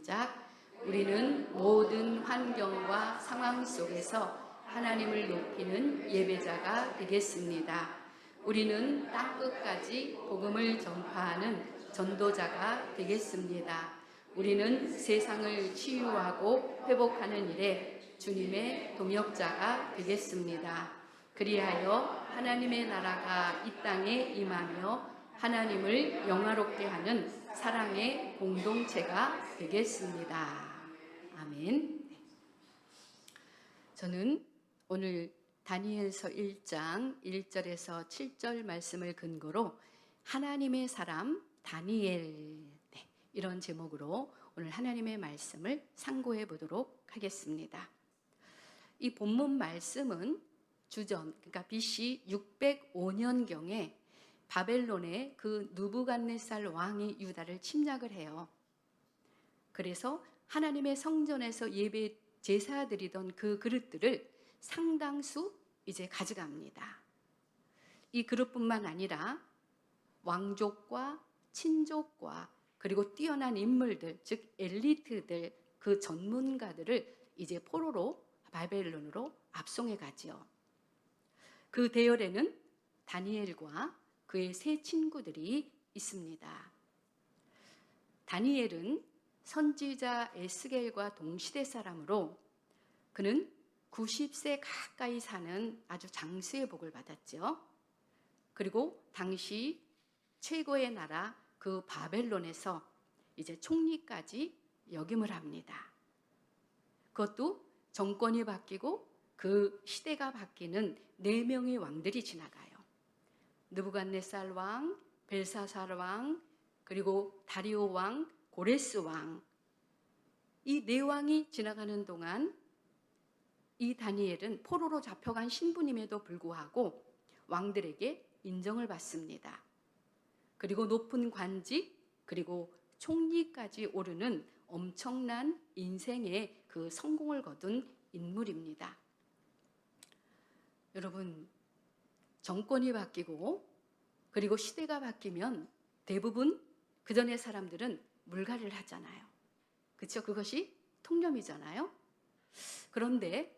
시작. 우리는 모든 환경과 상황 속에서 하나님을 높이는 예배자가 되겠습니다. 우리는 땅끝까지 복음을 전파하는 전도자가 되겠습니다. 우리는 세상을 치유하고 회복하는 일에 주님의 동역자가 되겠습니다. 그리하여 하나님의 나라가 이 땅에 임하며 하나님을 영화롭게 하는 사랑의 공동체가 되겠습니다. 아멘. 저는 오늘 다니엘서 1장 1절에서 7절 말씀을 근거로 하나님의 사람 다니엘, 이런 제목으로 오늘 하나님의 말씀을 상고해 보도록 하겠습니다. 이 본문 말씀은 주전, 그러니까 BC 605년경에 바벨론의 그 느부갓네살 왕이 유다를 침략을 해요. 그래서 하나님의 성전에서 예배 제사 드리던 그 그릇들을 상당수 이제 가져갑니다. 이 그릇뿐만 아니라 왕족과 친족과 그리고 뛰어난 인물들, 즉 엘리트들, 그 전문가들을 이제 포로로 바벨론으로 압송해 가지요. 그 대열에는 다니엘과 그의 세 친구들이 있습니다. 다니엘은 선지자 에스겔과 동시대 사람으로 그는 90세 가까이 사는 아주 장수의 복을 받았죠. 그리고 당시 최고의 나라 그 바벨론에서 이제 총리까지 역임을 합니다. 그것도 정권이 바뀌고 그 시대가 바뀌는 4명의 왕들이 지나가요. 느부갓네살 왕, 벨사살 왕, 그리고 다리오 왕, 고레스 왕. 이 4왕이 지나가는 동안 이 다니엘은 포로로 잡혀간 신분임에도 불구하고 왕들에게 인정을 받습니다. 그리고 높은 관직, 그리고 총리까지 오르는 엄청난 인생의 그 성공을 거둔 인물입니다. 여러분, 정권이 바뀌고 그리고 시대가 바뀌면 대부분 그전의 사람들은 물갈이를 하잖아요. 그렇죠? 그것이 통념이잖아요. 그런데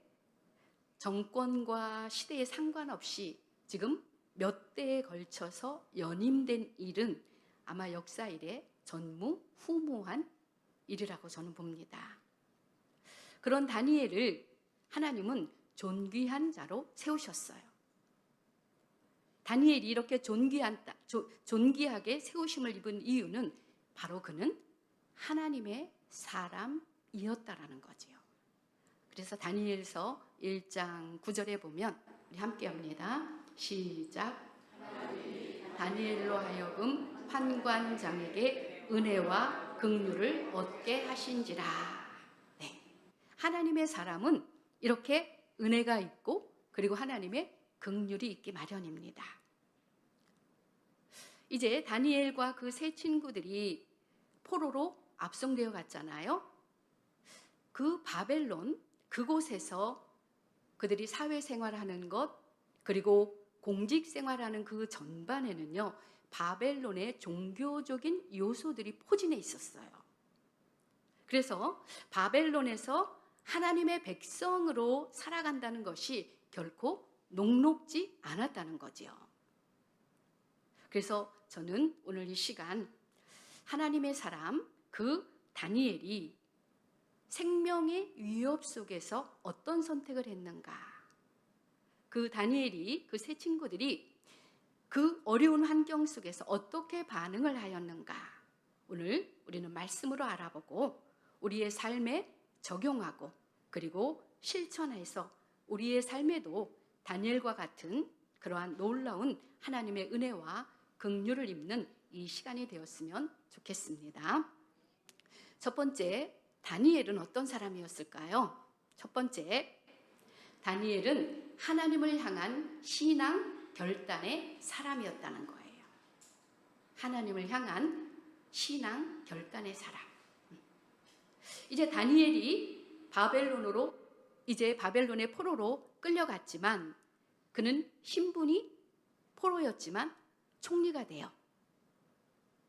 정권과 시대에 상관없이 지금 몇 대에 걸쳐서 연임된 일은 아마 역사 이래 전무후무한 일이라고 저는 봅니다. 그런 다니엘을 하나님은 존귀한 자로 세우셨어요. 다니엘이 이렇게 존귀하게 세우심을 입은 이유는 바로 그는 하나님의 사람이었다라는 거지요. 그래서 다니엘서 1장 9절에 보면 우리 함께 합니다. 시작. 다니엘로 하여금 판관장에게 은혜와 긍휼을 얻게 하신지라. 네. 하나님의 사람은 이렇게 은혜가 있고 그리고 하나님의 긍휼이 있기 마련입니다. 이제 다니엘과 그 세 친구들이 포로로 압송되어 갔잖아요. 그 바벨론 그곳에서 그들이 사회생활하는 것 그리고 공직생활하는 그 전반에는요, 바벨론의 종교적인 요소들이 포진해 있었어요. 그래서 바벨론에서 하나님의 백성으로 살아간다는 것이 결코 녹록지 않았다는 거지요. 그래서 저는 오늘 이 시간 하나님의 사람 그 다니엘이 생명의 위협 속에서 어떤 선택을 했는가, 그 다니엘이 그 세 친구들이 그 어려운 환경 속에서 어떻게 반응을 하였는가, 오늘 우리는 말씀으로 알아보고 우리의 삶에 적용하고 그리고 실천해서 우리의 삶에도 다니엘과 같은 그러한 놀라운 하나님의 은혜와 긍휼을 입는 이 시간이 되었으면 좋겠습니다. 첫 번째, 다니엘은 어떤 사람이었을까요? 첫 번째, 다니엘은 하나님을 향한 신앙 결단의 사람이었다는 거예요. 하나님을 향한 신앙 결단의 사람. 이제 다니엘이 이제 바벨론의 포로로 끌려갔지만 그는 신분이 포로였지만 총리가 돼요.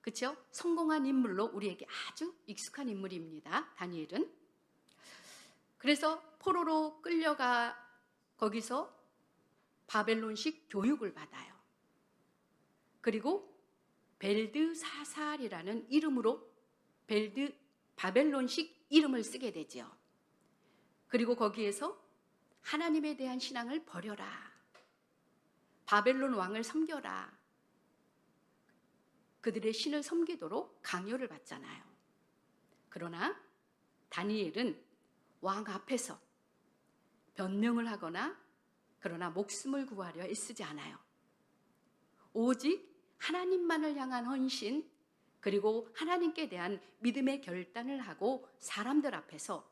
그렇죠? 성공한 인물로 우리에게 아주 익숙한 인물입니다. 다니엘은. 그래서 포로로 끌려가 거기서 바벨론식 교육을 받아요. 그리고 벨드사살이라는 이름으로 바벨론식 이름을 쓰게 되죠. 그리고 거기에서 하나님에 대한 신앙을 버려라. 바벨론 왕을 섬겨라. 그들의 신을 섬기도록 강요를 받잖아요. 그러나 다니엘은 왕 앞에서 변명을 하거나 그러나 목숨을 구하려 애쓰지 않아요. 오직 하나님만을 향한 헌신, 그리고 하나님께 대한 믿음의 결단을 하고 사람들 앞에서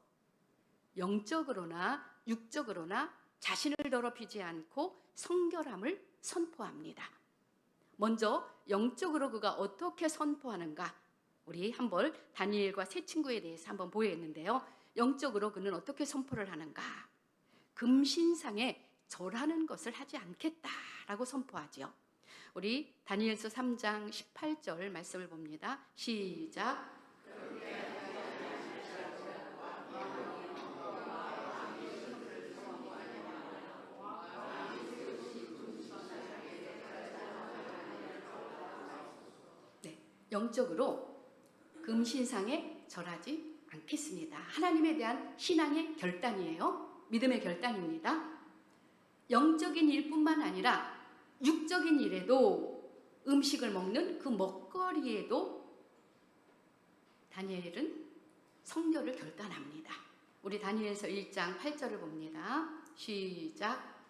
영적으로나 육적으로나 자신을 더럽히지 않고 성결함을 선포합니다. 먼저 영적으로 그가 어떻게 선포하는가, 우리 한번 다니엘과 세 친구에 대해서 한번 보였는데요. 영적으로 그는 어떻게 선포를 하는가? 금신상에 절하는 것을 하지 않겠다라고 선포하죠. 우리 다니엘서 3장 18절 말씀을 봅니다. 시작. 네, 영적으로 금신상에 절하지 않겠습니다. 하나님에 대한 신앙의 결단이에요. 믿음의 결단입니다. 영적인 일뿐만 아니라 육적인 일에도, 음식을 먹는 그 먹거리에도 다니엘은 성결을 결단합니다. 우리 다니엘서 1장 8절을 봅니다. 시작.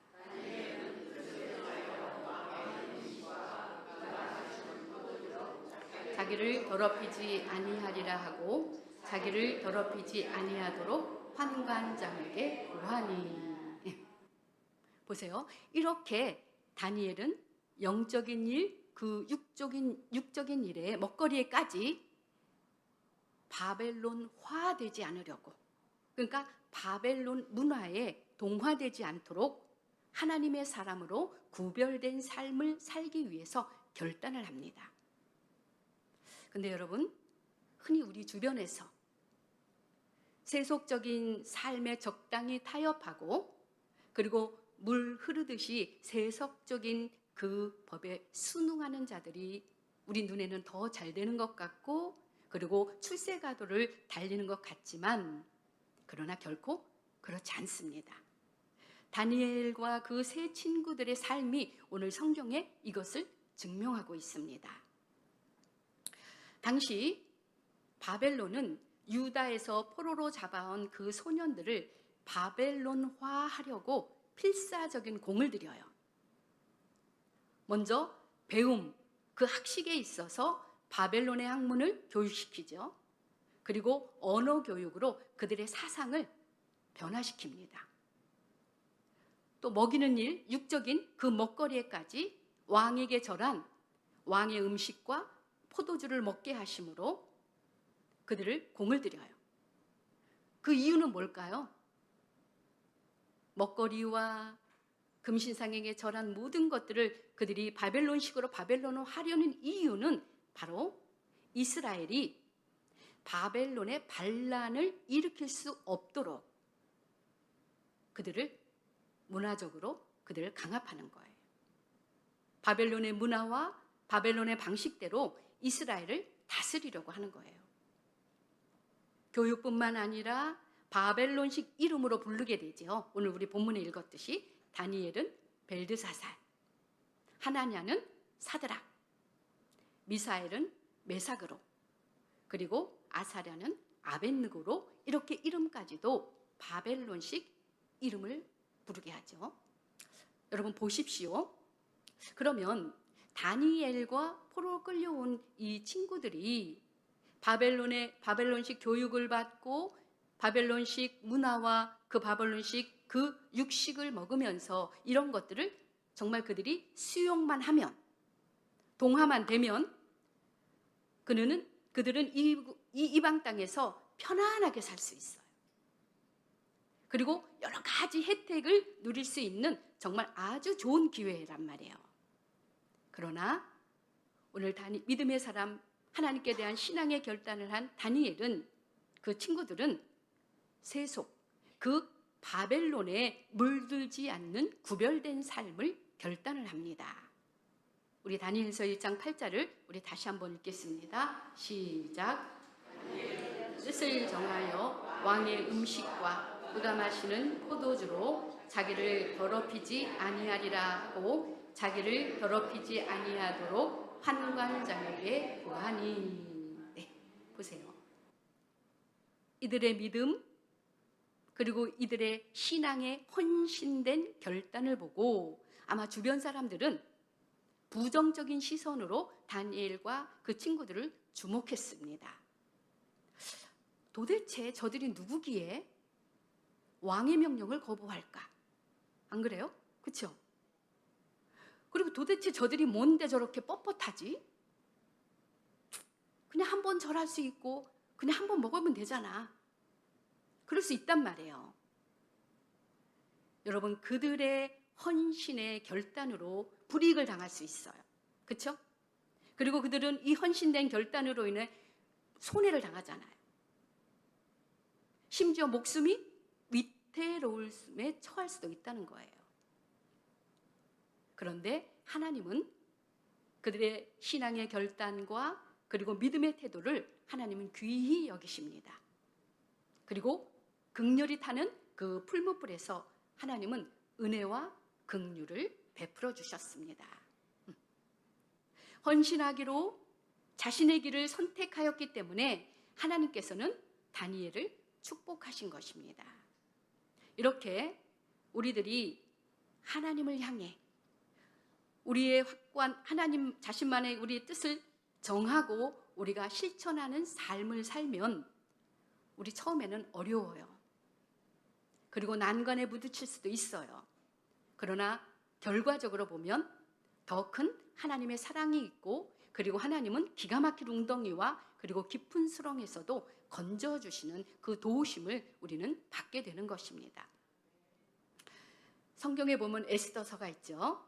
자기를 더럽히지 아니하리라 하고 자기를 더럽히지 아니하도록 환관장에게 구하니. 보세요. 이렇게 다니엘은 영적인 일, 그 육적인 일에 먹거리에까지 바벨론화되지 않으려고, 그러니까 바벨론 문화에 동화되지 않도록 하나님의 사람으로 구별된 삶을 살기 위해서 결단을 합니다. 근데 여러분, 흔히 우리 주변에서 세속적인 삶에 적당히 타협하고 그리고 물 흐르듯이 세속적인 그 법에 순응하는 자들이 우리 눈에는 더 잘 되는 것 같고 그리고 출세가도를 달리는 것 같지만, 그러나 결코 그렇지 않습니다. 다니엘과 그 세 친구들의 삶이 오늘 성경에 이것을 증명하고 있습니다. 당시 바벨론은 유다에서 포로로 잡아온 그 소년들을 바벨론화하려고 필사적인 공을 들여요. 먼저 배움, 그 학식에 있어서 바벨론의 학문을 교육시키죠. 그리고 언어 교육으로 그들의 사상을 변화시킵니다. 또 먹이는 일, 육적인 그 먹거리에까지 왕에게 절한 왕의 음식과 포도주를 먹게 하심으로 그들을 공을 들여요. 그 이유는 뭘까요? 먹거리와 금신상에게 절한 모든 것들을 그들이 바벨론식으로 바벨론을 하려는 이유는 바로 이스라엘이 바벨론의 반란을 일으킬 수 없도록 그들을 문화적으로 그들을 강압하는 거예요. 바벨론의 문화와 바벨론의 방식대로 이스라엘을 다스리려고 하는 거예요. 교육뿐만 아니라 바벨론식 이름으로 부르게 되죠. 오늘 우리 본문에 읽었듯이 다니엘은 벨드사살, 하나냐는 사드락, 미사엘은 메삭으로, 그리고 아사랴는 아벳느고로 이렇게 이름까지도 바벨론식 이름을 부르게 하죠. 여러분 보십시오. 그러면 다니엘과 포로 끌려온 이 친구들이 바벨론식 교육을 받고 바벨론식 문화와 그 바벨론식 그 육식을 먹으면서 이런 것들을 정말 그들이 수용만 하면, 동화만 되면 그들은 이 이방 땅에서 편안하게 살 수 있어요. 그리고 여러 가지 혜택을 누릴 수 있는 정말 아주 좋은 기회란 말이에요. 그러나 오늘 믿음의 사람 하나님께 대한 신앙의 결단을 한 다니엘은, 그 친구들은 세속, 그 바벨론에 물들지 않는 구별된 삶을 결단을 합니다. 우리 다니엘서 1장 8절을 우리 다시 한번 읽겠습니다. 시작. 뜻을 정하여 왕의 음식과 그가 마시는 포도주로 자기를 더럽히지 아니하리라고 자기를 더럽히지 아니하도록 환관장에게 구하니. 네, 보세요. 이들의 믿음, 그리고 이들의 신앙에 헌신된 결단을 보고 아마 주변 사람들은 부정적인 시선으로 다니엘과 그 친구들을 주목했습니다. 도대체 저들이 누구기에 왕의 명령을 거부할까? 안 그래요? 그렇죠? 그리고 도대체 저들이 뭔데 저렇게 뻣뻣하지? 그냥 한 번 절할 수 있고 그냥 한 번 먹으면 되잖아. 그럴 수 있단 말이에요. 여러분, 그들의 헌신의 결단으로 불이익을 당할 수 있어요. 그렇죠? 그리고 그들은 이 헌신된 결단으로 인해 손해를 당하잖아요. 심지어 목숨이 위태로움에 처할 수도 있다는 거예요. 그런데 하나님은 그들의 신앙의 결단과 그리고 믿음의 태도를 하나님은 귀히 여기십니다. 그리고 극렬히 타는 그 풀무불에서 하나님은 은혜와 긍휼을 베풀어 주셨습니다. 헌신하기로 자신의 길을 선택하였기 때문에 하나님께서는 다니엘을 축복하신 것입니다. 이렇게 우리들이 하나님을 향해 우리의 확고한 하나님 자신만의 우리의 뜻을 정하고 우리가 실천하는 삶을 살면 우리 처음에는 어려워요. 그리고 난관에 부딪힐 수도 있어요. 그러나 결과적으로 보면 더 큰 하나님의 사랑이 있고, 그리고 하나님은 기가 막힌 웅덩이와 그리고 깊은 수렁에서도 건져주시는 그 도우심을 우리는 받게 되는 것입니다. 성경에 보면 에스더서가 있죠.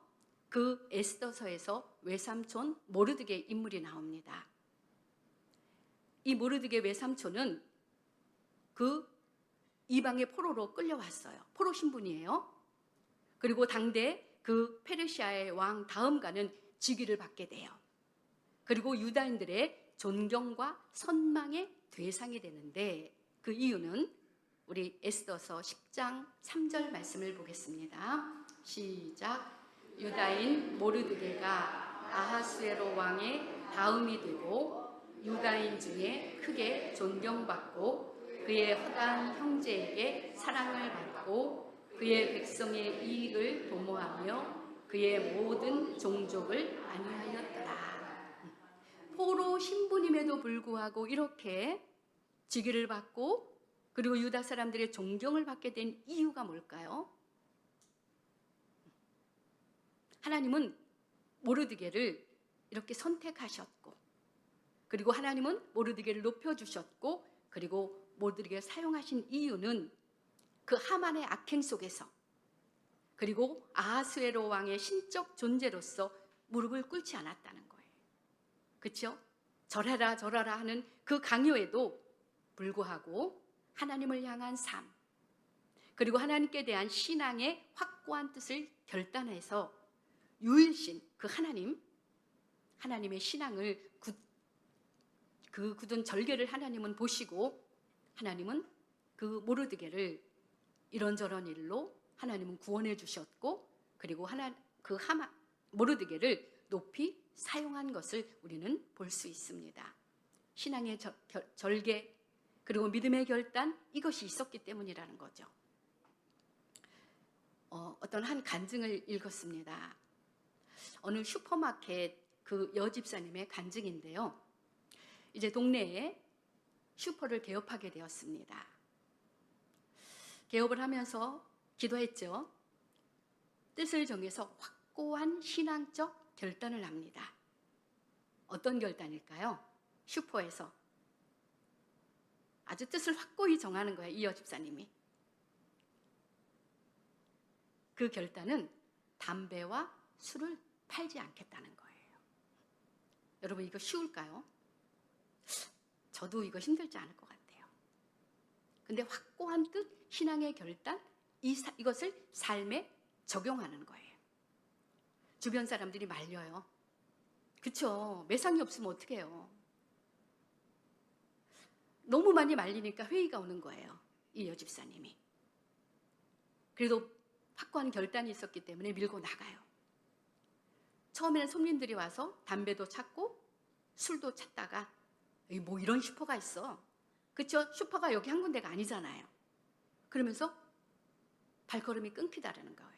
그 에스더서에서 외삼촌 모르드게 인물이 나옵니다. 이 모르드게 외삼촌은 그 이방의 포로로 끌려왔어요. 포로 신분이에요. 그리고 당대 그 페르시아의 왕 다음가는 직위를 받게 돼요. 그리고 유다인들의 존경과 선망의 대상이 되는데, 그 이유는 우리 에스더서 10장 3절 말씀을 보겠습니다. 시작. 유다인 모르드게가 아하스웨로 왕의 다음이 되고 유다인 중에 크게 존경받고 그의 허다한 형제에게 사랑을 받고 그의 백성의 이익을 도모하며 그의 모든 종족을 안위하였더라. 포로 신분임에도 불구하고 이렇게 직위를 받고 그리고 유다 사람들의 존경을 받게 된 이유가 뭘까요? 하나님은 모르드게를 이렇게 선택하셨고, 그리고 하나님은 모르드게를 높여주셨고, 그리고 모르드게를 사용하신 이유는 그 하만의 악행 속에서, 그리고 아하스웨로 왕의 신적 존재로서 무릎을 꿇지 않았다는 거예요. 그렇죠? 절해라 절하라 하는 그 강요에도 불구하고 하나님을 향한 삶, 그리고 하나님께 대한 신앙의 확고한 뜻을 결단해서 유일신 그 하나님의 신앙을 그 굳은 절개를 하나님은 보시고, 하나님은 그 모르드게를 이런저런 일로 하나님은 구원해 주셨고, 그리고 모르드게를 높이 사용한 것을 우리는 볼 수 있습니다. 신앙의 절개 그리고 믿음의 결단, 이것이 있었기 때문이라는 거죠. 어떤 한 간증을 읽었습니다. 어느 슈퍼마켓 그 여집사님의 간증인데요. 이제 동네에 슈퍼를 개업하게 되었습니다. 개업을 하면서 기도했죠. 뜻을 정해서 확고한 신앙적 결단을 합니다. 어떤 결단일까요? 슈퍼에서 아주 뜻을 확고히 정하는 거예요. 이 여집사님이. 그 결단은 담배와 술을 팔지 않겠다는 거예요. 여러분, 이거 쉬울까요? 저도 이거 힘들지 않을 것 같아요. 근데 확고한 뜻, 신앙의 결단, 이것을 삶에 적용하는 거예요. 주변 사람들이 말려요. 그쵸? 매상이 없으면 어떻게 해요? 너무 많이 말리니까 회의가 오는 거예요. 이 여집사님이. 그래도 확고한 결단이 있었기 때문에 밀고 나가요. 처음에는 손님들이 와서 담배도 찾고 술도 찾다가 뭐 이런 슈퍼가 있어. 그쵸? 슈퍼가 여기 한 군데가 아니잖아요. 그러면서 발걸음이 끊기다라는 거예요.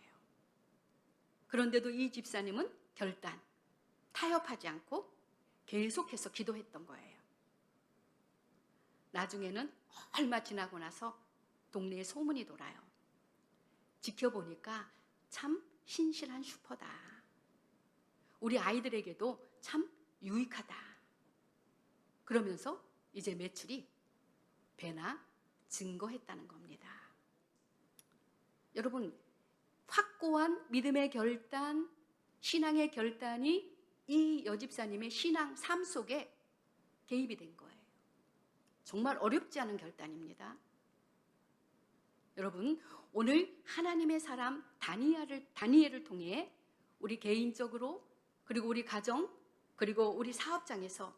그런데도 이 집사님은 결단, 타협하지 않고 계속해서 기도했던 거예요. 나중에는 얼마 지나고 나서 동네에 소문이 돌아요. 지켜보니까 참 신실한 슈퍼다. 우리 아이들에게도 참 유익하다. 그러면서 이제 매출이 배나 증거했다는 겁니다. 여러분, 확고한 믿음의 결단, 신앙의 결단이 이 여집사님의 신앙 삶 속에 개입이 된 거예요. 정말 어렵지 않은 결단입니다. 여러분, 오늘 하나님의 사람 다니엘을 통해 우리 개인적으로, 그리고 우리 가정, 그리고 우리 사업장에서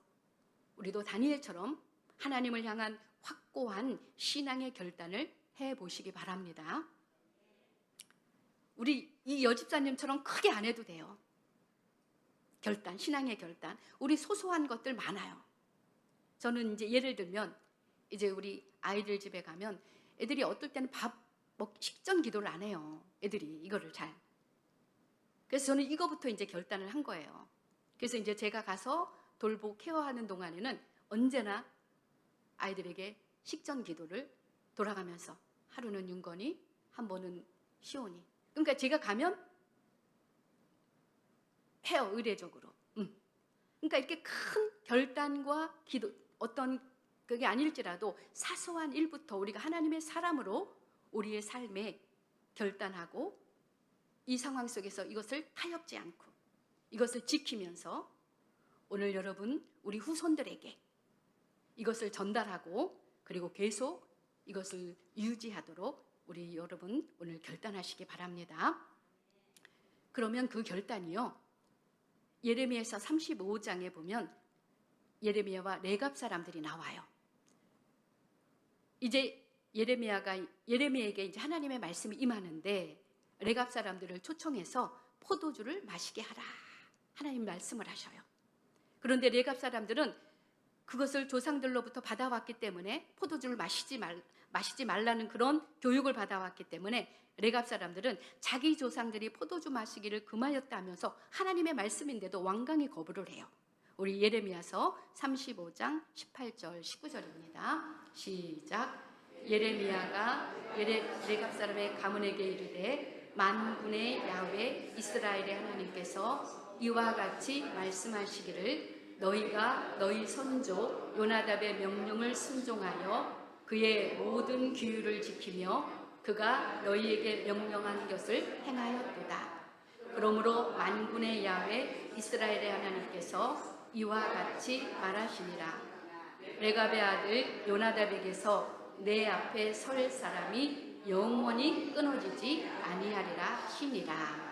우리도 다니엘처럼 하나님을 향한 확고한 신앙의 결단을 해보시기 바랍니다. 우리 이 여집사님처럼 크게 안 해도 돼요. 결단, 신앙의 결단. 우리 소소한 것들 많아요. 저는 이제 예를 들면 이제 우리 아이들 집에 가면 애들이 어떨 때는 식전 기도를 안 해요. 애들이 이거를 잘. 그래서 저는 이거부터 이제 결단을 한 거예요. 그래서 이제 제가 가서 돌보 케어하는 동안에는 언제나 아이들에게 식전 기도를 돌아가면서 하루는 윤건이, 한 번은 시온이. 그러니까 제가 가면 해요, 의례적으로. 그러니까 이렇게 큰 결단과 기도, 어떤 그게 아닐지라도 사소한 일부터 우리가 하나님의 사람으로 우리의 삶에 결단하고 이 상황 속에서 이것을 타협지 않고 이것을 지키면서 오늘 여러분 우리 후손들에게 이것을 전달하고 그리고 계속 이것을 유지하도록 우리 여러분 오늘 결단하시기 바랍니다. 그러면 그 결단이요, 예레미야서 35장에 보면 예레미야와 레갑 사람들이 나와요. 이제 예레미야에게 이제 하나님의 말씀이 임하는데 레갑 사람들을 초청해서 포도주를 마시게 하라, 하나님 말씀을 하셔요. 그런데 레갑 사람들은 그것을 조상들로부터 받아왔기 때문에 포도주를 마시지 말라는 그런 교육을 받아왔기 때문에 레갑 사람들은 자기 조상들이 포도주 마시기를 금하였다 하면서 하나님의 말씀인데도 완강히 거부를 해요. 우리 예레미야서 35장 18절 19절입니다. 시작. 예레미야가 레갑 사람의 가문에게 이르되 만군의 야훼 이스라엘의 하나님께서 이와 같이 말씀하시기를 너희가 너희 선조 요나답의 명령을 순종하여 그의 모든 규율을 지키며 그가 너희에게 명령한 것을 행하였도다. 그러므로 만군의 야훼 이스라엘의 하나님께서 이와 같이 말하시니라. 레갑의 아들 요나답에게서 내 앞에 설 사람이 영원히 끊어지지 아니하리라 하시니라.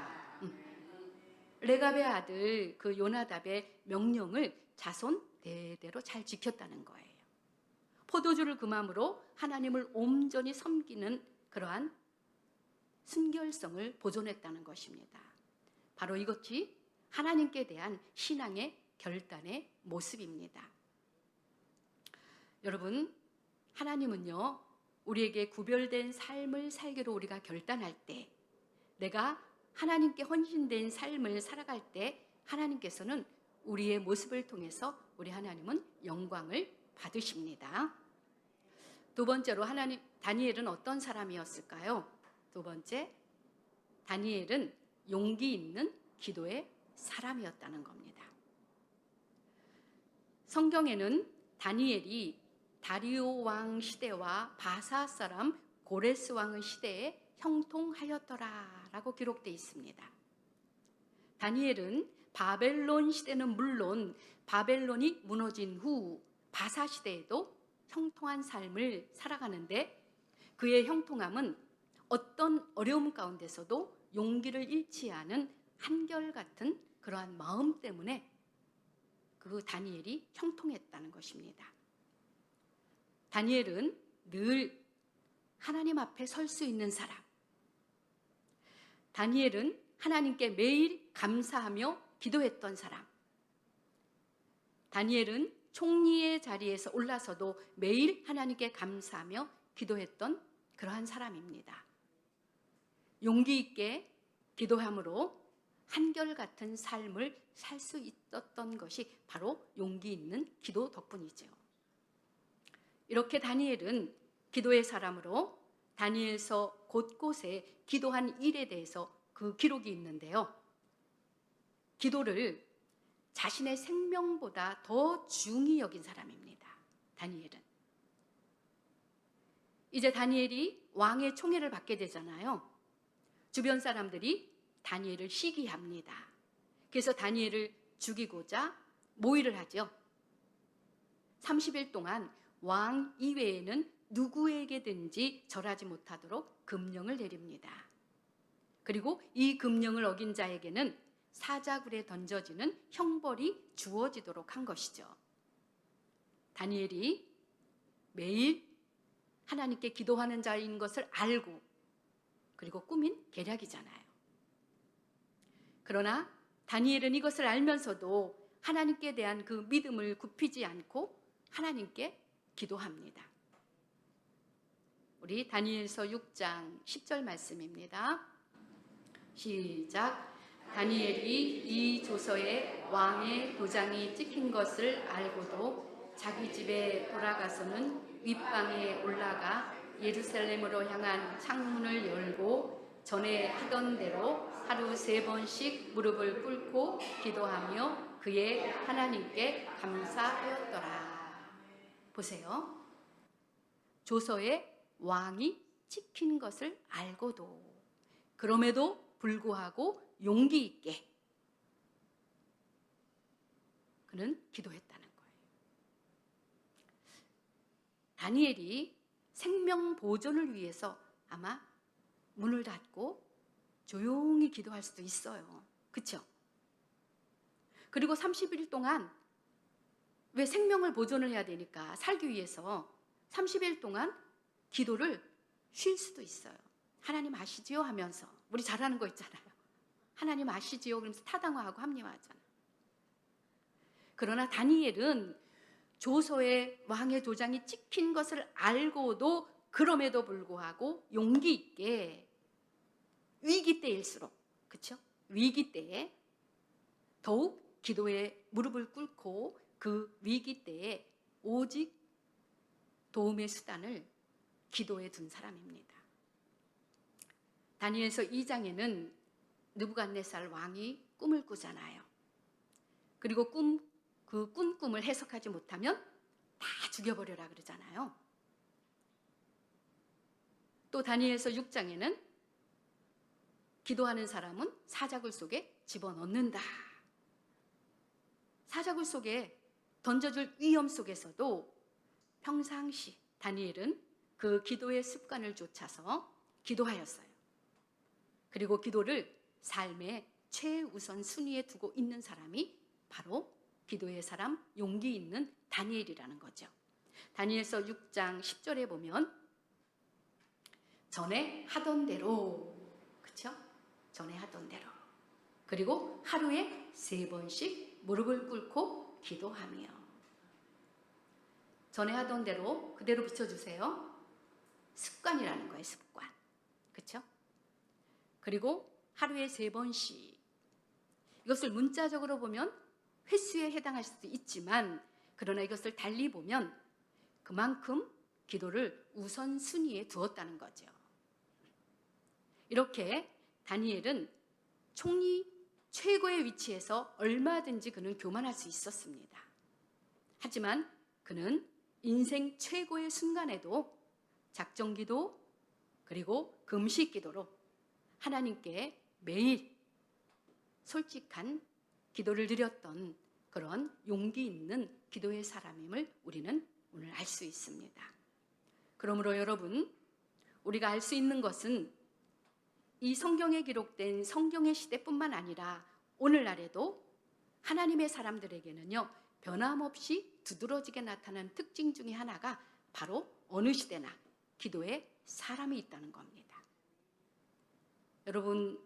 레갑의 아들 그 요나답의 명령을 자손 대대로 잘 지켰다는 거예요. 포도주를 금함으로 하나님을 온전히 섬기는 그러한 순결성을 보존했다는 것입니다. 바로 이것이 하나님께 대한 신앙의 결단의 모습입니다. 여러분, 하나님은요, 우리에게 구별된 삶을 살기로 우리가 결단할 때, 내가 하나님께 헌신된 삶을 살아갈 때 하나님께서는 우리의 모습을 통해서 우리 하나님은 영광을 받으십니다. 두 번째로 다니엘은 어떤 사람이었을까요? 두 번째, 다니엘은 용기 있는 기도의 사람이었다는 겁니다. 성경에는 다니엘이 다리오 왕 시대와 바사 사람 고레스 왕의 시대에 형통하였더라 라고 기록되어 있습니다. 다니엘은 바벨론 시대는 물론 바벨론이 무너진 후 바사 시대에도 형통한 삶을 살아가는데 그의 형통함은 어떤 어려움 가운데서도 용기를 잃지 않은 한결같은 그러한 마음 때문에 그 다니엘이 형통했다는 것입니다. 다니엘은 늘 하나님 앞에 설 수 있는 사람. 다니엘은 하나님께 매일 감사하며 기도했던 사람. 다니엘은 총리의 자리에서 올라서도 매일 하나님께 감사하며 기도했던 그러한 사람입니다. 용기 있게 기도함으로 한결같은 삶을 살 수 있었던 것이 바로 용기 있는 기도 덕분이죠. 이렇게 다니엘은 기도의 사람으로 다니엘서 곳곳에 기도한 일에 대해서 그 기록이 있는데요. 기도를 자신의 생명보다 더 중히 여긴 사람입니다. 다니엘은. 이제 다니엘이 왕의 총애를 받게 되잖아요. 주변 사람들이 다니엘을 시기합니다. 그래서 다니엘을 죽이고자 모의를 하죠. 30일 동안 왕 이외에는 누구에게든지 절하지 못하도록 금령을 내립니다. 그리고 이 금령을 어긴 자에게는 사자굴에 던져지는 형벌이 주어지도록 한 것이죠. 다니엘이 매일 하나님께 기도하는 자인 것을 알고 그리고 꾸민 계략이잖아요. 그러나 다니엘은 이것을 알면서도 하나님께 대한 그 믿음을 굽히지 않고 하나님께 기도합니다. 우리 다니엘서 6장 10절 말씀입니다. 시작. 다니엘이 이 조서에 왕의 도장이 찍힌 것을 알고도 자기 집에 돌아가서는 윗방에 올라가 예루살렘으로 향한 창문을 열고 전에 하던 대로 하루 3번씩 무릎을 꿇고 기도하며 그의 하나님께 감사하였더라. 보세요. 조서에 왕이 찍힌 것을 알고도 그럼에도 불구하고 용기 있게 그는 기도했다는 거예요. 다니엘이 생명 보존을 위해서 아마 문을 닫고 조용히 기도할 수도 있어요. 그렇죠? 그리고 30일 동안 왜 생명을 보존을 해야 되니까 살기 위해서 30일 동안 기도를 쉴 수도 있어요. 하나님 아시지요? 하면서 우리 잘하는 거 있잖아요. 하나님 아시지요? 그러면서 타당화하고 합리화하잖아요. 그러나 다니엘은 조서에 왕의 도장이 찍힌 것을 알고도 그럼에도 불구하고 용기 있게 위기 때일수록, 그렇죠? 위기 때에 더욱 기도에 무릎을 꿇고 그 위기 때에 오직 도움의 수단을 기도에 둔 사람입니다. 다니엘서 2장에는 느부갓네살 왕이 꿈을 꾸잖아요. 그리고 그 꾼 꿈을 해석하지 못하면 다 죽여버려라 그러잖아요. 또 다니엘서 6장에는 기도하는 사람은 사자굴 속에 집어넣는다. 사자굴 속에 던져줄 위험 속에서도 평상시 다니엘은 그 기도의 습관을 좇아서 기도하였어요. 그리고 기도를 삶의 최우선 순위에 두고 있는 사람이 바로 기도의 사람, 용기 있는 다니엘이라는 거죠. 다니엘서 6장 10절에 보면 전에 하던 대로, 그렇죠? 전에 하던 대로. 그리고 하루에 3번씩 무릎을 꿇고 기도하며. 전에 하던 대로 그대로 비춰주세요. 습관이라는 거예요, 습관. 그렇죠? 그리고 하루에 3번씩. 이것을 문자적으로 보면 횟수에 해당할 수도 있지만 그러나 이것을 달리 보면 그만큼 기도를 우선순위에 두었다는 거죠. 이렇게 다니엘은 총리 최고의 위치에서 얼마든지 그는 교만할 수 있었습니다. 하지만 그는 인생 최고의 순간에도 작정기도 그리고 금식기도로 하나님께 매일 솔직한 기도를 드렸던 그런 용기 있는 기도의 사람임을 우리는 오늘 알 수 있습니다. 그러므로 여러분, 우리가 알 수 있는 것은 이 성경에 기록된 성경의 시대뿐만 아니라 오늘날에도 하나님의 사람들에게는요, 변함없이 두드러지게 나타나는 특징 중에 하나가 바로 어느 시대나 기도의 사람이 있다는 겁니다. 여러분,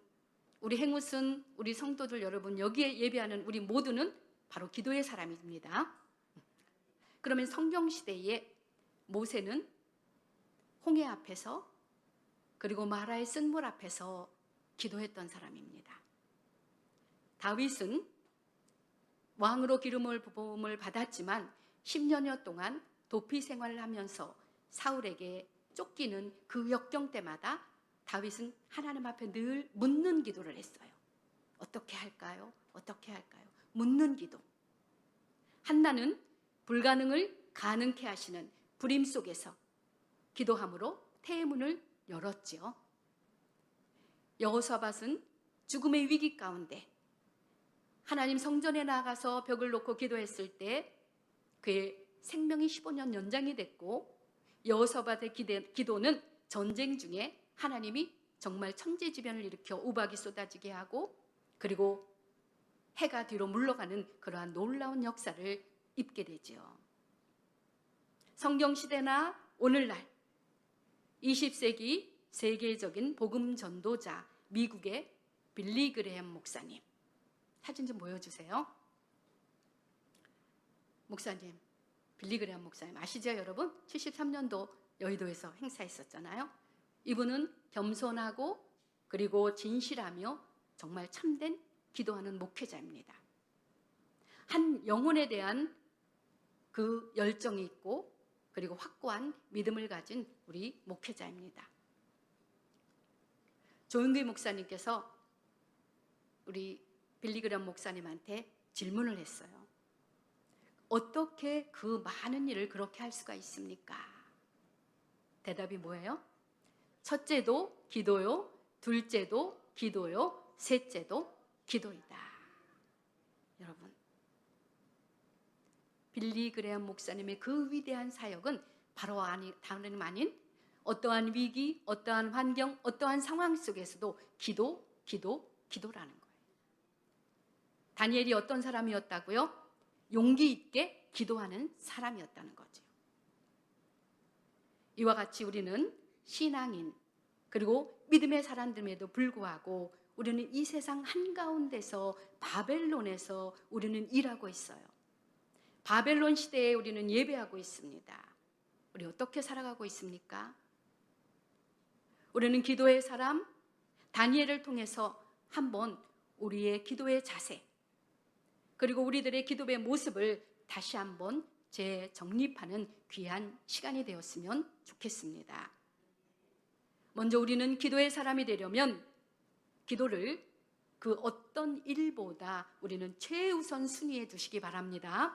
우리 행웃은 우리 성도들 여러분, 여기에 예배하는 우리 모두는 바로 기도의 사람입니다. 그러면 성경 시대에 모세는 홍해 앞에서 그리고 마라의 쓴물 앞에서 기도했던 사람입니다. 다윗은 왕으로 기름을 부음을 받았지만 10년여 동안 도피 생활을 하면서 사울에게 쫓기는 그 역경 때마다 다윗은 하나님 앞에 늘 묻는 기도를 했어요. 어떻게 할까요? 어떻게 할까요? 묻는 기도. 한나는 불가능을 가능케 하시는 불임 속에서 기도함으로 태문을 열었지요. 여호사밧은 죽음의 위기 가운데 하나님 성전에 나가서 벽을 놓고 기도했을 때 그의 생명이 15년 연장이 됐고, 여호사밧의 기도는 전쟁 중에 하나님이 정말 천재지변을 일으켜 우박이 쏟아지게 하고 그리고 해가 뒤로 물러가는 그러한 놀라운 역사를 입게 되지요. 성경시대나 오늘날 20세기 세계적인 복음 전도자 미국의 빌리 그레엄 목사님, 사진 좀 보여주세요. 목사님, 빌리 그레엄 목사님 아시죠 여러분? 73년도 여의도에서 행사했었잖아요. 이분은 겸손하고 그리고 진실하며 정말 참된 기도하는 목회자입니다. 한 영혼에 대한 그 열정이 있고 그리고 확고한 믿음을 가진 우리 목회자입니다. 조윤기 목사님께서 우리 빌리 그레엄 목사님한테 질문을 했어요. 어떻게 그 많은 일을 그렇게 할 수가 있습니까? 대답이 뭐예요? 첫째도 기도요, 둘째도 기도요, 셋째도 기도이다. 여러분, 빌리 그레엄 목사님의 그 위대한 사역은 바로 다름 아닌 어떠한 위기, 어떠한 환경, 어떠한 상황 속에서도 기도라는 거예요. 다니엘이 어떤 사람이었다고요? 용기 있게 기도하는 사람이었다는 거죠. 이와 같이 우리는 신앙인 그리고 믿음의 사람들에도 불구하고 우리는 이 세상 한가운데서 바벨론에서 우리는 일하고 있어요. 바벨론 시대에 우리는 예배하고 있습니다. 우리 어떻게 살아가고 있습니까? 우리는 기도의 사람 다니엘을 통해서 한번 우리의 기도의 자세 그리고 우리들의 기도의 모습을 다시 한번 재정립하는 귀한 시간이 되었으면 좋겠습니다. 먼저 우리는 기도의 사람이 되려면 기도를 그 어떤 일보다 우리는 최우선 순위에 두시기 바랍니다.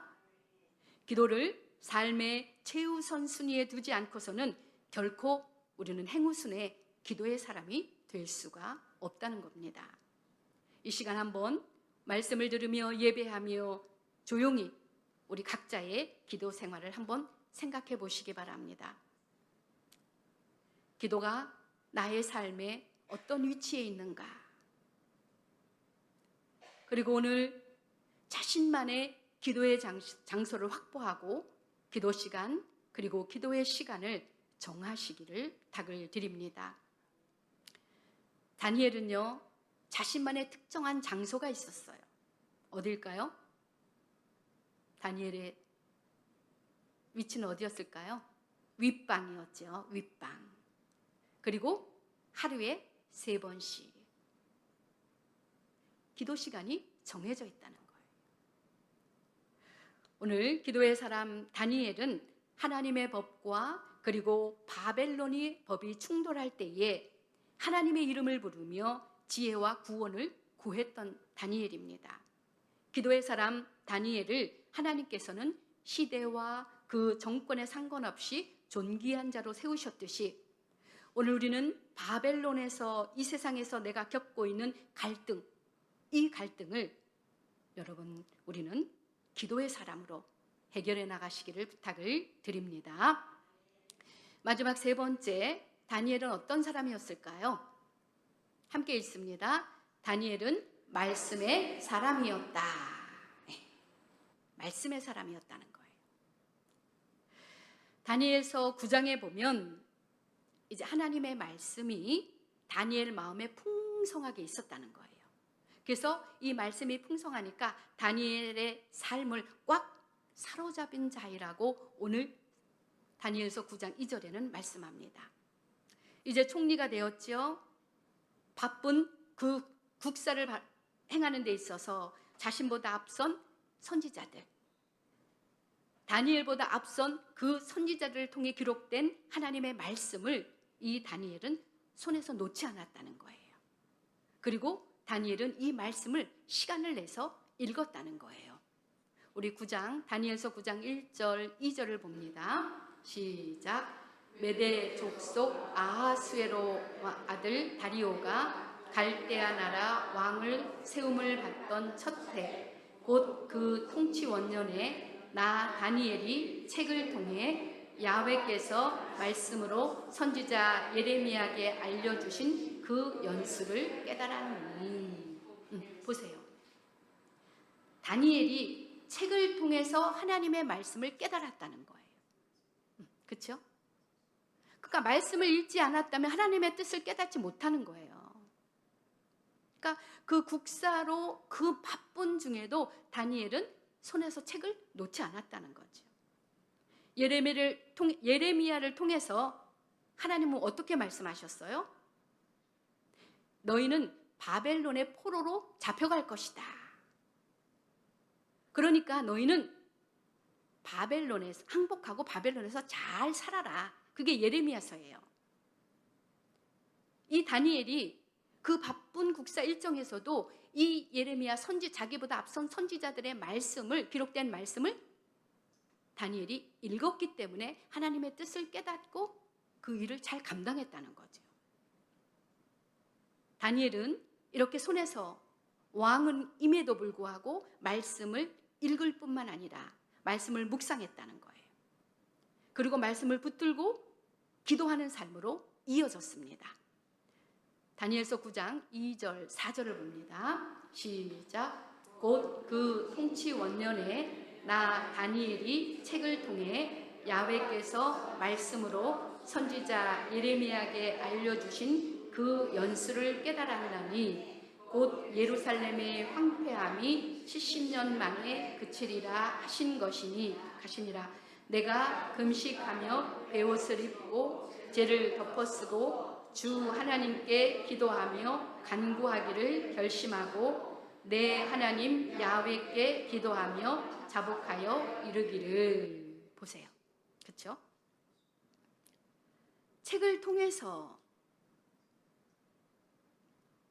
기도를 삶의 최우선 순위에 두지 않고서는 결코 우리는 행우순의 기도의 사람이 될 수가 없다는 겁니다. 이 시간 한번 말씀을 들으며 예배하며 조용히 우리 각자의 기도 생활을 한번 생각해 보시기 바랍니다. 기도가 나의 삶에 어떤 위치에 있는가? 그리고 오늘 자신만의 기도의 장소를 확보하고 기도 시간 그리고 기도의 시간을 정하시기를 부탁을 드립니다. 다니엘은요, 자신만의 특정한 장소가 있었어요. 어딜까요? 다니엘의 위치는 어디였을까요? 윗방이었죠. 윗방. 그리고 하루에 3번씩 기도 시간이 정해져 있다는 거예요. 오늘 기도의 사람 다니엘은 하나님의 법과 그리고 바벨론의 법이 충돌할 때에 하나님의 이름을 부르며 지혜와 구원을 구했던 다니엘입니다. 기도의 사람 다니엘을 하나님께서는 시대와 그 정권에 상관없이 존귀한 자로 세우셨듯이 오늘 우리는 바벨론에서 이 세상에서 내가 겪고 있는 갈등, 이 갈등을 여러분 우리는 기도의 사람으로 해결해 나가시기를 부탁을 드립니다. 마지막 세 번째, 다니엘은 어떤 사람이었을까요? 함께 읽습니다. 다니엘은 말씀의 사람이었다. 네, 말씀의 사람이었다는 거예요. 다니엘서 9장에 보면 이제 하나님의 말씀이 다니엘 마음에 풍성하게 있었다는 거예요. 그래서 이 말씀이 풍성하니까 다니엘의 삶을 꽉 사로잡은 자이라고 오늘 다니엘서 9장 2절에는 말씀합니다. 이제 총리가 되었죠. 바쁜 그 국사를 행하는 데 있어서 자신보다 앞선 선지자들, 다니엘보다 앞선 그 선지자들을 통해 기록된 하나님의 말씀을 이 다니엘은 손에서 놓지 않았다는 거예요. 그리고 다니엘은 이 말씀을 시간을 내서 읽었다는 거예요. 우리 다니엘서 9장 1절, 2절을 봅니다. 시작. 메대 족속 아하수에로 아들 다리오가 갈대아 나라 왕을 세움을 받던 첫 해, 곧 그 통치 원년에 나 다니엘이 책을 통해 야훼께서 말씀으로 선지자 예레미야에게 알려주신 그 연수를 깨달았니. 보세요. 다니엘이 책을 통해서 하나님의 말씀을 깨달았다는 거예요. 그렇죠? 그러니까 말씀을 읽지 않았다면 하나님의 뜻을 깨닫지 못하는 거예요. 그러니까 그 국사로 그 바쁜 중에도 다니엘은 손에서 책을 놓지 않았다는 거죠. 예레미야를 통해서 하나님은 어떻게 말씀하셨어요? 너희는 바벨론의 포로로 잡혀갈 것이다. 그러니까 너희는 바벨론에서 항복하고 바벨론에서 잘 살아라. 그게 예레미야서예요. 이 다니엘이 그 바쁜 국사 일정에서도 이 예레미야 자기보다 앞선 선지자들의 말씀을, 기록된 말씀을 다니엘이 읽었기 때문에 하나님의 뜻을 깨닫고 그 일을 잘 감당했다는 거죠. 다니엘은 이렇게 손에서 왕은 임에도 불구하고 말씀을 읽을 뿐만 아니라 말씀을 묵상했다는 거예요. 그리고 말씀을 붙들고 기도하는 삶으로 이어졌습니다. 다니엘서 9장 2절, 4절을 봅니다. 시작. 곧 그 통치 원년에 나 다니엘이 책을 통해 야훼께서 말씀으로 선지자 예레미야에게 알려주신 그 연수를 깨달았나니 곧 예루살렘의 황폐함이 70년 만에 그치리라 하신 가시니라. 내가 금식하며 베옷을 입고 죄를 덮어쓰고 주 하나님께 기도하며 간구하기를 결심하고 내 하나님 야훼께 기도하며 자복하여 이르기를. 보세요. 그렇죠? 책을 통해서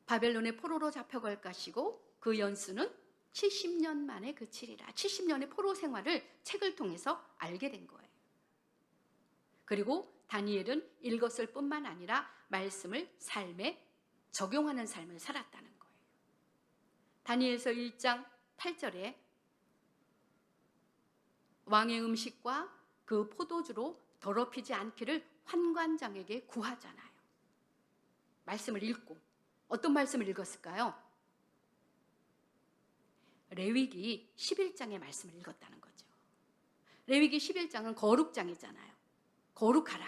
바벨론의 포로로 잡혀갈 것이고 그 연수는 70년 만에 그치리라. 70년의 포로 생활을 책을 통해서 알게 된 거예요. 그리고 다니엘은 읽었을 뿐만 아니라 말씀을 삶에 적용하는 삶을 살았다는 거예요. 다니엘서 1장 8절에 왕의 음식과 그 포도주로 더럽히지 않기를 환관장에게 구하잖아요. 말씀을 읽고. 어떤 말씀을 읽었을까요? 레위기 11장의 말씀을 읽었다는 거죠. 레위기 11장은 거룩장이잖아요. 거룩하라.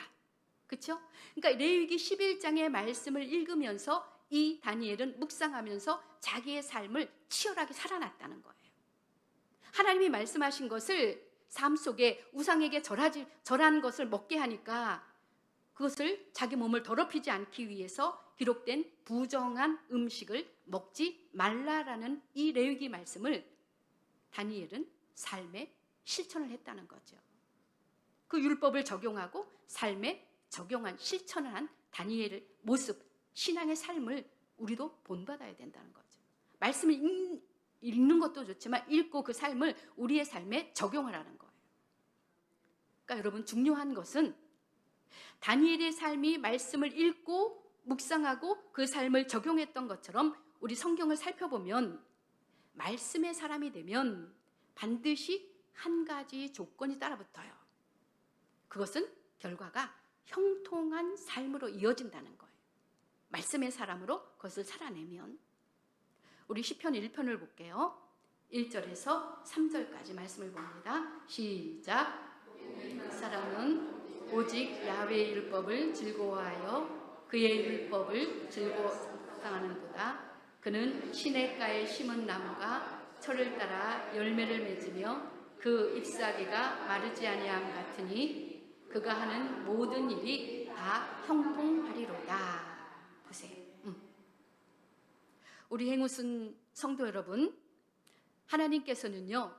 그렇죠? 그러니까 레위기 11장의 말씀을 읽으면서 이 다니엘은 묵상하면서 자기의 삶을 치열하게 살아났다는 거예요. 하나님이 말씀하신 것을 삶 속에 우상에게 절한 것을 먹게 하니까 그것을 자기 몸을 더럽히지 않기 위해서 기록된 부정한 음식을 먹지 말라라는 이 레위기 말씀을 다니엘은 삶에 실천을 했다는 거죠. 그 율법을 적용하고 삶에 적용한 실천을 한 다니엘의 모습, 신앙의 삶을 우리도 본받아야 된다는 거죠. 말씀을 읽는 것도 좋지만 읽고 그 삶을 우리의 삶에 적용을 하는 거예요. 그러니까 여러분, 중요한 것은 다니엘의 삶이 말씀을 읽고 묵상하고 그 삶을 적용했던 것처럼 우리 성경을 살펴보면 말씀의 사람이 되면 반드시 한 가지 조건이 따라붙어요. 그것은 결과가 형통한 삶으로 이어진다는 거예요. 말씀의 사람으로 그것을 살아내면. 우리 시편 1편을 볼게요. 1절에서 3절까지 말씀을 봅니다. 시작. 사람은 오직 야훼의 율법을 즐거워하여 그의 율법을 즐거워하는도다. 그는 시냇가에 심은 나무가 철을 따라 열매를 맺으며 그 잎사귀가 마르지 아니함 같으니 그가 하는 모든 일이 다 형통하리로다. 보세요. 우리 행우순 성도 여러분, 하나님께서는요,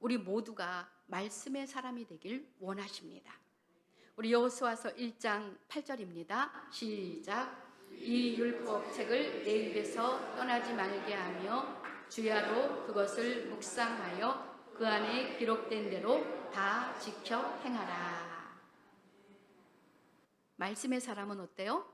우리 모두가 말씀의 사람이 되길 원하십니다. 우리 여호수아서 1장 8절입니다. 시작. 이 율법책을 내 입에서 떠나지 말게 하며 주야로 그것을 묵상하여 그 안에 기록된 대로 다 지켜 행하라. 말씀의 사람은 어때요?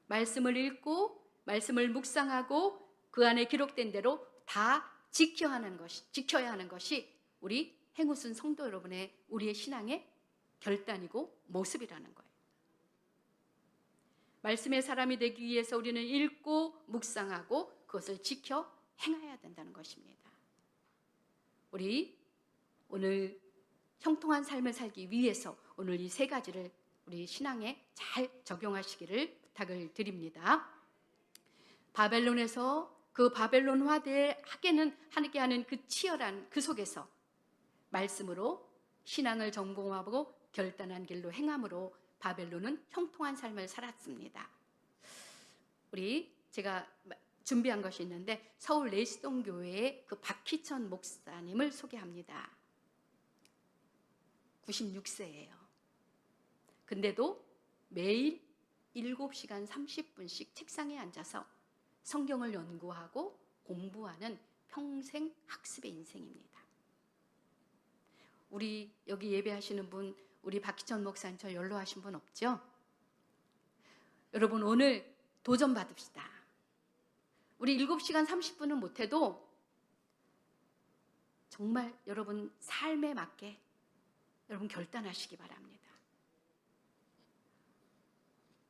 말씀을 읽고 말씀을 묵상하고 그 안에 기록된 대로 다 지켜야 하는 것이 우리 행우순 성도 여러분의 우리의 신앙의 결단이고 모습이라는 거예요. 말씀의 사람이 되기 위해서 우리는 읽고 묵상하고 그것을 지켜 행해야 된다는 것입니다. 우리 오늘 형통한 삶을 살기 위해서 오늘 이 세 가지를 우리 신앙에 잘 적용하시기를 부탁을 드립니다. 바벨론에서 그 바벨론 화대에 하게 하는 그 치열한 그 속에서 말씀으로 신앙을 점검하고 결단한 길로 행함으로 바벨론은 형통한 삶을 살았습니다. 제가 준비한 것이 있는데 서울 레시동 교회의 그 박희천 목사님을 소개합니다. 96세예요. 근데도 매일 7시간 30분씩 책상에 앉아서 성경을 연구하고 공부하는 평생 학습의 인생입니다. 우리 여기 예배하시는 분, 우리 박희천 목사님 저 연로하신 분 없죠? 여러분 오늘 도전 받읍시다. 우리 7시간 30분은 못해도 정말 여러분 삶에 맞게 여러분 결단하시기 바랍니다.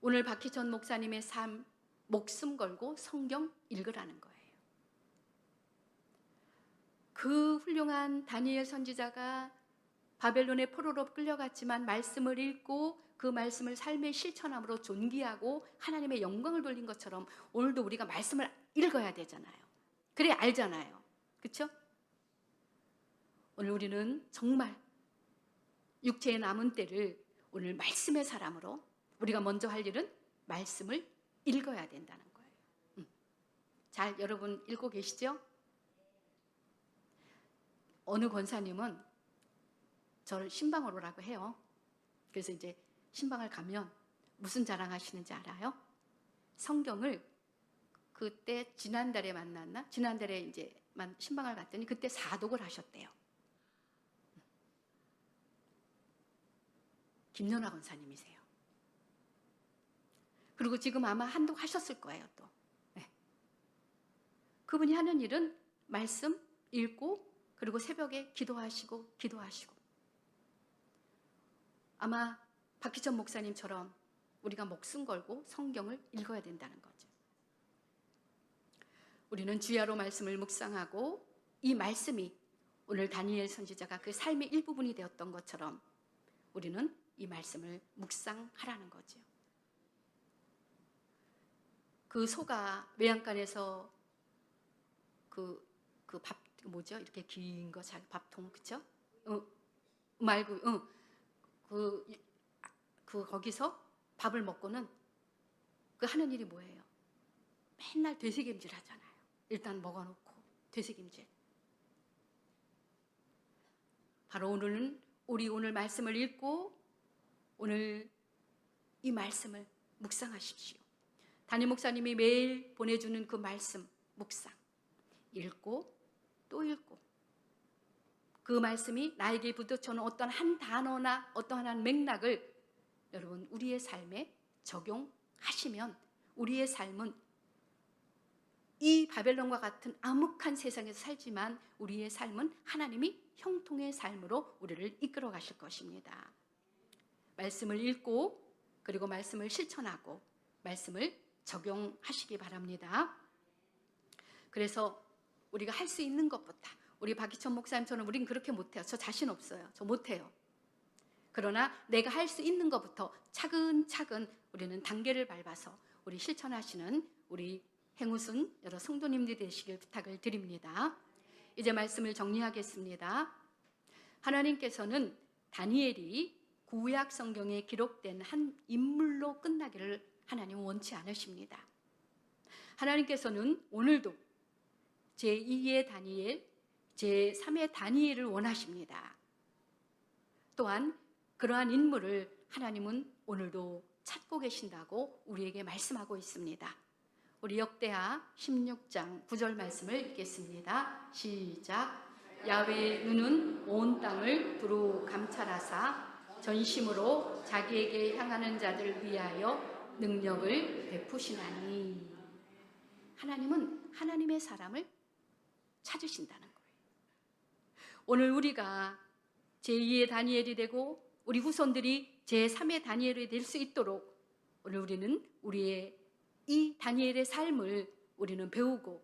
오늘 박희천 목사님의 삶, 목숨 걸고 성경 읽으라는 거예요. 그 훌륭한 다니엘 선지자가 바벨론의 포로로 끌려갔지만 말씀을 읽고 그 말씀을 삶에 실천함으로 존귀하고 하나님의 영광을 돌린 것처럼 오늘도 우리가 말씀을 읽어야 되잖아요. 그래 알잖아요. 그렇죠? 오늘 우리는 정말 육체의 남은 때를 오늘 말씀의 사람으로 우리가 먼저 할 일은 말씀을 읽어야 된다는 거예요. 잘 여러분 읽고 계시죠? 어느 권사님은 저를 신방으로라고 해요. 그래서 이제 신방을 가면 무슨 자랑하시는지 알아요? 성경을 그때 지난달에 만났나? 지난달에 이제 신방을 갔더니 그때 사독을 하셨대요. 김연아 권사님이세요. 그리고 지금 아마 한독 하셨을 거예요 또. 네. 그분이 하는 일은 말씀 읽고 그리고 새벽에 기도하시고 아마 박희천 목사님처럼 우리가 목숨 걸고 성경을 읽어야 된다는 거죠. 우리는 주야로 말씀을 묵상하고 이 말씀이 오늘 다니엘 선지자가 그 삶의 일부분이 되었던 것처럼 우리는 이 말씀을 묵상하라는 거죠. 그 소가 외양간에서 뭐죠? 이렇게 긴 거 잘 밥통 그쵸? 거기서 밥을 먹고는 그 하는 일이 뭐예요? 맨날 되새김질 하잖아요. 일단 먹어놓고 되새김질. 바로 우리 오늘 말씀을 읽고 오늘 이 말씀을 묵상하십시오. 담임 목사님이 매일 보내주는 그 말씀 묵상 읽고 또 읽고 그 말씀이 나에게 부딪혀오는 어떤 한 단어나 어떤 한 맥락을 여러분 우리의 삶에 적용하시면 우리의 삶은 이 바벨론과 같은 암흑한 세상에서 살지만 우리의 삶은 하나님이 형통의 삶으로 우리를 이끌어 가실 것입니다. 말씀을 읽고 그리고 말씀을 실천하고 말씀을 적용하시기 바랍니다. 그래서 우리가 할 수 있는 것보다, 우리 박희천 목사님처럼 우린 그렇게 못해요. 저 자신 없어요. 저 못해요. 그러나 내가 할 수 있는 것부터 차근차근 우리는 단계를 밟아서 우리 실천하시는 우리 행우순 여러 성도님들이 되시길 부탁을 드립니다. 이제 말씀을 정리하겠습니다. 하나님께서는 다니엘이 구약 성경에 기록된 한 인물로 끝나기를 하나님은 원치 않으십니다. 하나님께서는 오늘도 제2의 다니엘, 제3의 다니엘을 원하십니다. 또한 그러한 인물을 하나님은 오늘도 찾고 계신다고 우리에게 말씀하고 있습니다. 우리 역대하 16장 9절 말씀을 읽겠습니다. 시작. 야훼의 눈은 온 땅을 두루 감찰하사 전심으로 자기에게 향하는 자들을 위하여 능력을 베푸시나니. 하나님은 하나님의 사람을 찾으신다는 거예요. 오늘 우리가 제2의 다니엘이 되고 우리 후손들이 제3의 다니엘이 될 수 있도록 오늘 우리는 우리의 이 다니엘의 삶을 우리는 배우고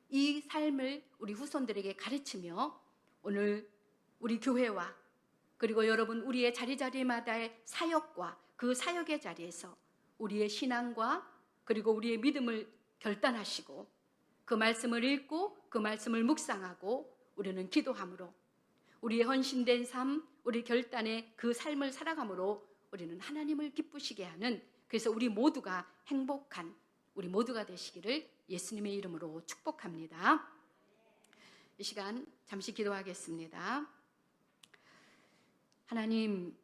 이 삶을 우리 후손들에게 가르치며 오늘 우리 교회와 그리고 여러분 우리의 자리자리마다의 사역과 그 사역의 자리에서 우리의 신앙과 그리고 우리의 믿음을 결단하시고 그 말씀을 읽고 그 말씀을 묵상하고 우리는 기도함으로 우리의 헌신된 삶, 우리 결단의 그 삶을 살아감으로 우리는 하나님을 기쁘시게 하는, 그래서 우리 모두가 행복한 우리 모두가 되시기를 예수님의 이름으로 축복합니다. 이 시간 잠시 기도하겠습니다. 하나님,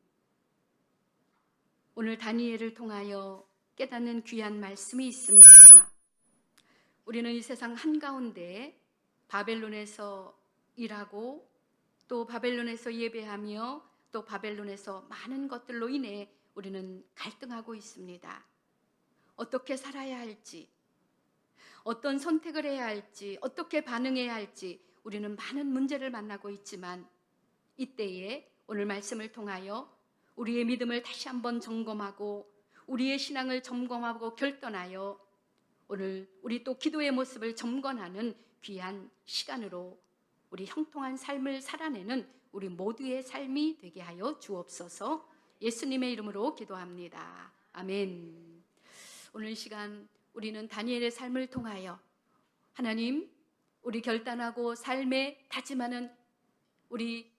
오늘 다니엘을 통하여 깨닫는 귀한 말씀이 있습니다. 우리는 이 세상 한가운데 바벨론에서 일하고 또 바벨론에서 예배하며 또 바벨론에서 많은 것들로 인해 우리는 갈등하고 있습니다. 어떻게 살아야 할지, 어떤 선택을 해야 할지, 어떻게 반응해야 할지 우리는 많은 문제를 만나고 있지만 이때에 오늘 말씀을 통하여 우리의 믿음을 다시 한번 점검하고 우리의 신앙을 점검하고 결단하여 오늘 우리 또 기도의 모습을 점검하는 귀한 시간으로 우리 형통한 삶을 살아내는 우리 모두의 삶이 되게 하여 주옵소서. 예수님의 이름으로 기도합니다. 아멘. 오늘 이 시간 우리는 다니엘의 삶을 통하여 하나님, 우리 결단하고 삶에 다짐하는 우리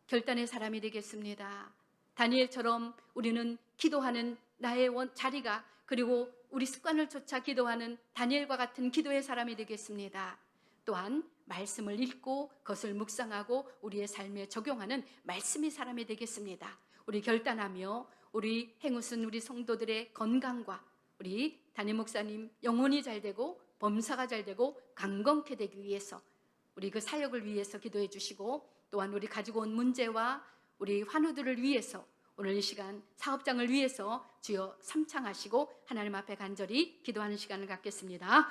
결단의 사람이 되겠습니다. 다니엘처럼 우리는 기도하는 나의 자리가 그리고 우리 습관을 쫓아 기도하는 다니엘과 같은 기도의 사람이 되겠습니다. 또한 말씀을 읽고 그것을 묵상하고 우리의 삶에 적용하는 말씀의 사람이 되겠습니다. 우리 결단하며 우리 행우순 우리 성도들의 건강과 우리 담임 목사님 영혼이 잘 되고 범사가 잘 되고 강건케 되기 위해서 우리 그 사역을 위해서 기도해 주시고 또한 우리 가지고 온 문제와 우리 환우들을 위해서 오늘 이 시간 사업장을 위해서 주여 삼창하시고 하나님 앞에 간절히 기도하는 시간을 갖겠습니다.